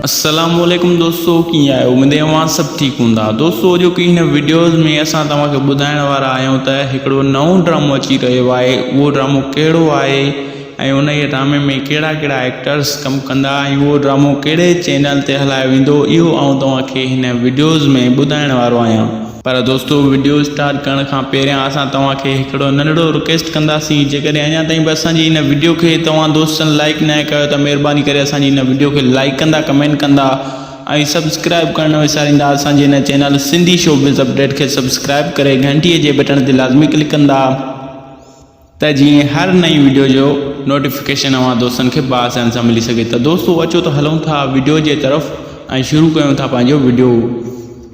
अस्सलामुअलैकुम दोस्तों, कीअं आहियो? उम्मीद आहे सभु ठीकु हूंदा। दोस्तों, जो कि हिन वीडियोज़ में असां तव्हांखे ॿुधाइण वारा आहियूं त हिकिड़ो नओं ड्रामो अची रहियो आहे। उहो ड्रामो कहिड़ो आहे ऐं उन जे ड्रामे में कहिड़ा कहिड़ा एक्टर्स कमु कंदा ऐं उहो ड्रामो कहिड़े चैनल ते हलायो वेंदो, इहो आउं तव्हांखे हिन वीडियोज़ में ॿुधाइण वारो आहियां। पर दोस्तों, वीडियो स्टार्ट करण खां पहिरियां असां तव्हांखे हिकिड़ो नंढड़ो रिक्वेस्ट कंदासीं। जेकॾहिं अञा ताईं बि असांजी हिन वीडियो खे तव्हां दोस्तनि लाइक न कयो त महिरबानी करे असांजी हिन वीडियो खे लाइक कंदा, कमेंट कंदा ऐं सब्सक्राइब करणु विसारींदा। असांजे हिन चैनल सिंधी शोबिज़ अपडेट खे सब्सक्राइब करे घंटीअ जे बटन ते लाज़मी क्लिक कंदा त जीअं हर नई वीडियो जो नोटिफिकेशन अवां दोस्तनि खे बासानी सां मिली सघे। त दोस्तों, अचो त हलूं था वीडियो जे तरफ़ ऐं शुरू कयूं था पंहिंजो वीडियो।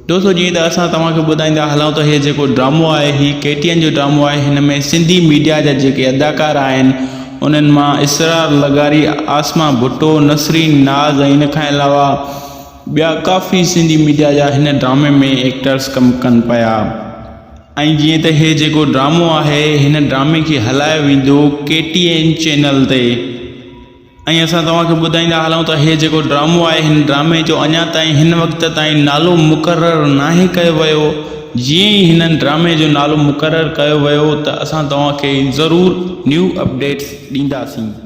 दोस्तों, जीअं त असां तव्हांखे ॿुधाईंदा हलूं त हीउ जेको ड्रामो आहे हीउ KTN जो ड्रामो आहे। हिन में सिंधी मीडिया जा जेके अदाकार आहिनि उन्हनि मां इसरार लगारी, आसमा भुट्टो, नसरीन नाज़ ऐं इन खां अलावा ॿिया काफ़ी सिंधी मीडिया जा हिन ड्रामे में एक्टर्स कमु कनि पिया। ऐं जीअं त हीउ जेको ड्रामो आहे हिन ड्रामे खे हलायो वेंदो KTN चैनल ते। ऐं असां तव्हांखे ॿुधाईंदा हलूं त हीउ जेको ड्रामो आहे हिन ड्रामे जो अञा ताईं हिन वक़्त ताईं नालो मुक़ररु नाहे कयो वियो। जीअं ई हिन ड्रामे जो नालो मुक़ररु कयो वियो त असां तव्हांखे ज़रूरु न्यू अपडेट्स ॾींदासीं।